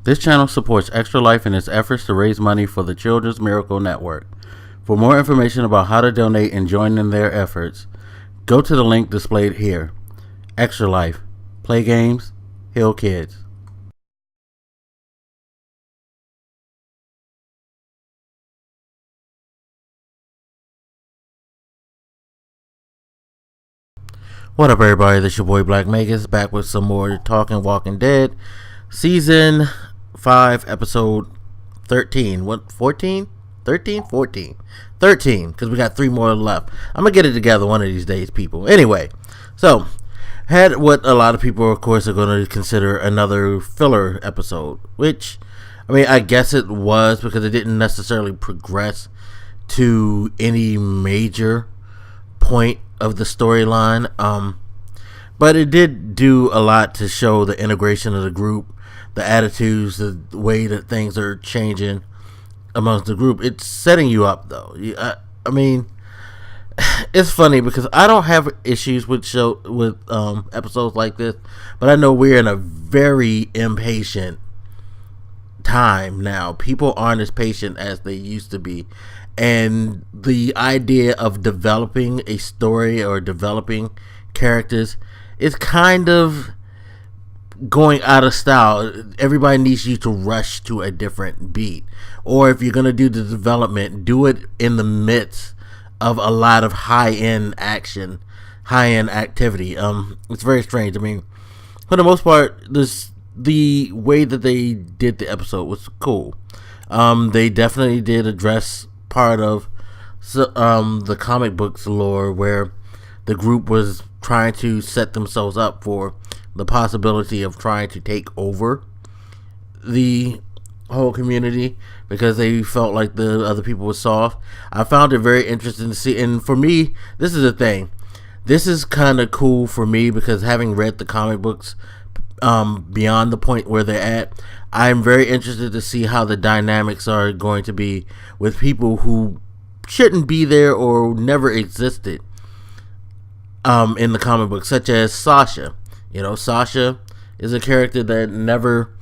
This channel supports Extra Life in its efforts to raise money for the Children's Miracle Network. For more information about how to donate and join in their efforts, go to the link displayed here. Extra Life. Play games, heal kids. What up, everybody? This your boy Black Magus back with some more Talkin' Walking Dead, Season 5, Episode 13. What, 14? 13? 14. 13, because we got 3 more left. I'm going to get it together one of these days, people. Anyway, so, had what a lot of people, of course, are going to consider another filler episode, which, I mean, I guess it was, because it didn't necessarily progress to any major point of the storyline, but it did do a lot to show the integration of the group, the attitudes, the way that things are changing amongst the group. It's setting you up, though. I mean, it's funny because I don't have issues with episodes like this, but I know we're in a very impatient time now. People aren't as patient as they used to be, and the idea of developing a story or developing characters is kind of going out of style. Everybody needs you to rush to a different beat, or if you're going to do the development, do it in the midst of a lot of high-end action, high-end activity. It's very strange. I mean, for the most part, the way that they did the episode was cool. They definitely did address part of the comic books lore, where the group was trying to set themselves up for the possibility of trying to take over the whole community because they felt like the other people were soft. I found it very interesting to see, and for me, this is the thing. This is kind of cool for me because having read the comic books beyond the point where they're at, I'm very interested to see how the dynamics are going to be with people who shouldn't be there or never existed in the comic book, such as Sasha. You know, Sasha is a character that never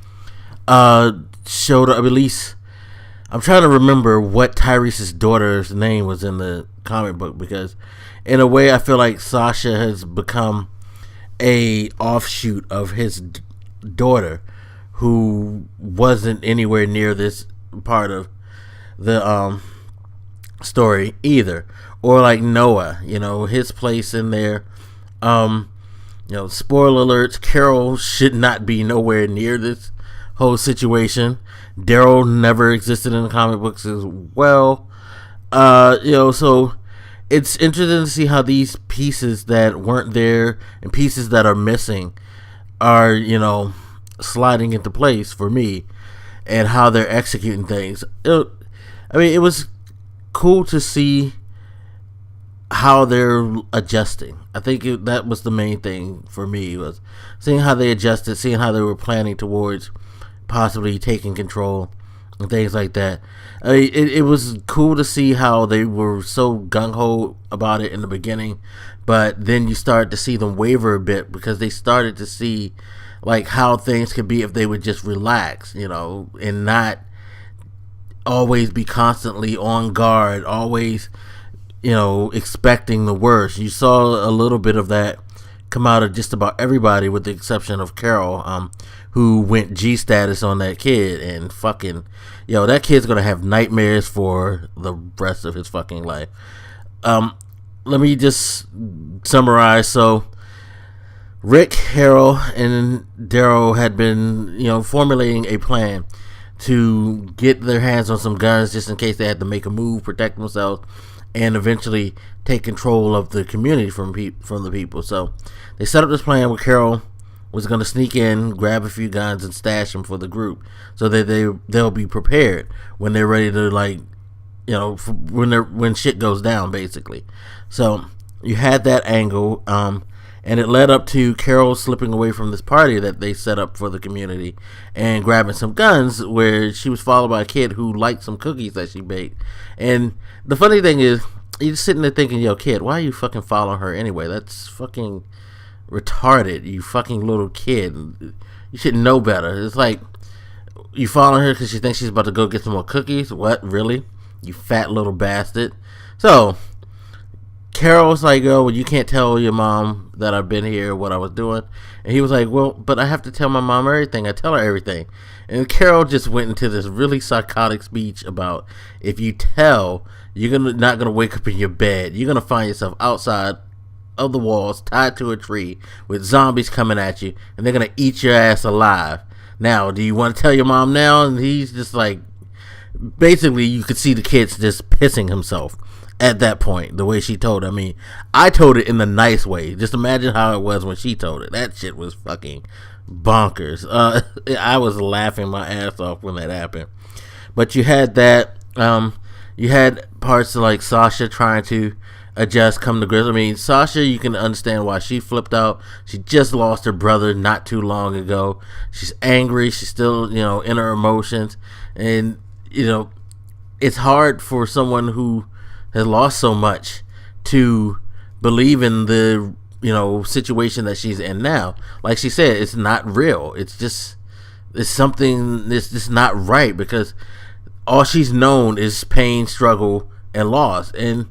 showed up. At least, I'm trying to remember what Tyrese's daughter's name was in the comic book, because in a way I feel like Sasha has become a offshoot of his daughter, who wasn't anywhere near this part of the story either. Or like Noah, you know, his place in there. You know, spoiler alerts, Carol should not be nowhere near this whole situation. Daryl never existed in the comic books as well. You know, so it's interesting to see how these pieces that weren't there and pieces that are missing are, you know, sliding into place for me, and how they're executing things. I mean, it was cool to see how they're adjusting. I think that was the main thing for me, was seeing how they adjusted, seeing how they were planning towards possibly taking control and things like that. It was cool to see how they were so gung-ho about it in the beginning, but then you started to see them waver a bit because they started to see like how things could be if they would just relax, you know, and not always be constantly on guard, always, you know, expecting the worst. You saw a little bit of that come out of just about everybody, with the exception of Carol, who went G status on that kid, and fucking, yo, that kid's gonna have nightmares for the rest of his fucking life. Let me just summarize. So Rick, Harold, and Daryl had been, you know, formulating a plan to get their hands on some guns just in case they had to make a move, protect themselves, and eventually take control of the community from the people. So they set up this plan where Carol was going to sneak in, grab a few guns, and stash them for the group, so that they'll be prepared when they're ready to, like, you know, when shit goes down, basically. So you had that angle, and it led up to Carol slipping away from this party that they set up for the community and grabbing some guns, where she was followed by a kid who liked some cookies that she baked. And the funny thing is, you're sitting there thinking, yo, kid, why are you fucking following her anyway? That's fucking retarded, you fucking little kid. You should know better. It's like, you following her because she thinks she's about to go get some more cookies. What, really? You fat little bastard. So Carol's like, oh, well, you can't tell your mom that I've been here, what I was doing. And he was like, well, but I have to tell my mom everything. I tell her everything. And Carol just went into this really psychotic speech about if you tell, you're not gonna wake up in your bed. You're gonna find yourself outside of the walls, tied to a tree, with zombies coming at you, and they're gonna eat your ass alive. Now, do you want to tell your mom now? And he's just like, basically, you could see the kid's just pissing himself at that point, the way she told it. I mean, I told it in the nice way. Just imagine how it was when she told it. That shit was fucking bonkers. I was laughing my ass off when that happened. But you had that, you had parts of like Sasha trying to adjust, come to grips. I mean, Sasha, you can understand why she flipped out. She just lost her brother not too long ago. She's angry. She's still, in her emotions. And, it's hard for someone who has lost so much to believe in the situation that she's in now. Like she said, it's not real. It's something that's just not right, because all she's known is pain, struggle, and loss. And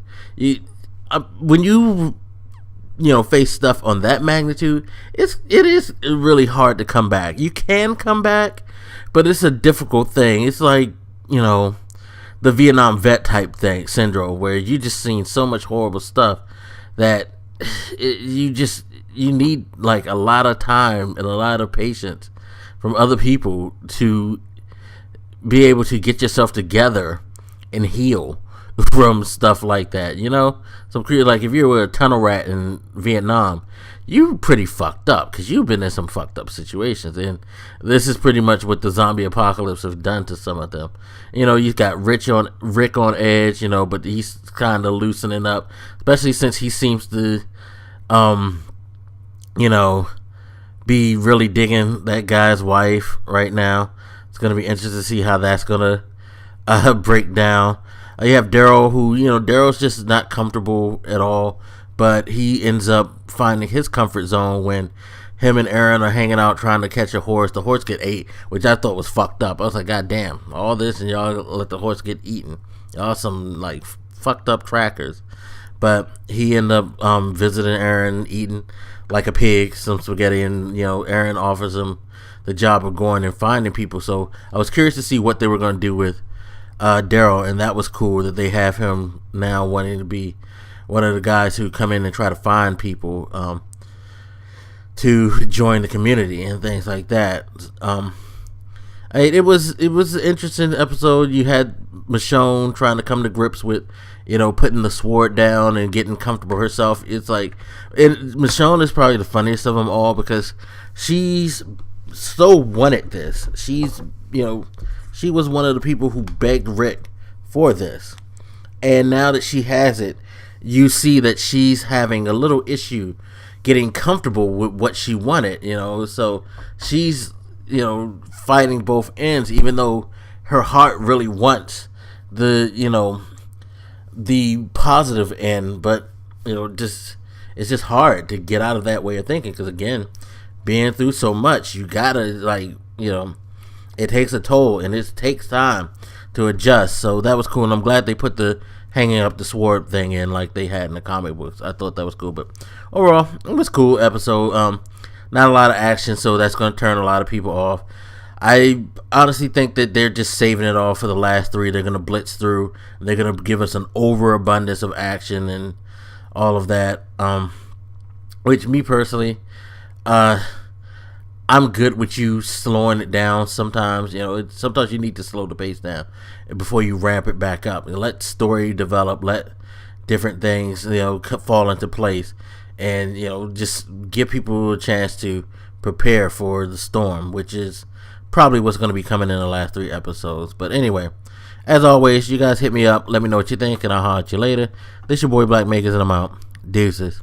when you face stuff on that magnitude, it is really hard to come back. You can come back, but it's a difficult thing. It's like the Vietnam vet type syndrome, where you just seen so much horrible stuff that you need like a lot of time and a lot of patience from other people to be able to get yourself together and heal from stuff like that. So like if you were a tunnel rat in Vietnam, you pretty fucked up, because you've been in some fucked up situations, and this is pretty much what the zombie apocalypse have done to some of them. You've got Rick on edge, but he's kind of loosening up, especially since he seems to be really digging that guy's wife right now. It's going to be interesting to see how that's going to break down. You have Daryl, who, Daryl's just not comfortable at all, but he ends up finding his comfort zone when him and Aaron are hanging out trying to catch a horse. The horse get ate, which I thought was fucked up. I was like, God damn, all this and y'all let the horse get eaten. Y'all some like fucked up trackers. But he ended up visiting Aaron, eating like a pig some spaghetti, and Aaron offers him the job of going and finding people. So I was curious to see what they were going to do with Daryl, and that was cool that they have him now wanting to be one of the guys who come in and try to find people to join the community and things like that. It was an interesting episode. You had Michonne trying to come to grips with putting the sword down and getting comfortable herself. It's like, Michonne is probably the funniest of them all, because she's so wanted this. She's she was one of the people who begged Rick for this, and now that she has it, you see that she's having a little issue getting comfortable with what she wanted, so she's, fighting both ends, even though her heart really wants the positive end, but, it's just hard to get out of that way of thinking, because again, being through so much, you gotta, it takes a toll, and it takes time to adjust. So that was cool, and I'm glad they put the hanging up the sword thing in like they had in the comic books. I thought that was cool, but overall, it was a cool episode. Not a lot of action, so that's going to turn a lot of people off. I honestly think that they're just saving it all for the last three. They're going to blitz through. They're going to give us an overabundance of action and all of that. Which, me personally, I'm good with you slowing it down sometimes. Sometimes you need to slow the pace down before you ramp it back up. And let story develop, let different things, fall into place. And, just give people a chance to prepare for the storm, which is probably what's going to be coming in the last 3 episodes. But anyway, as always, you guys hit me up. Let me know what you think, and I'll holler at you later. This your boy Black Makers, and I'm out. Deuces.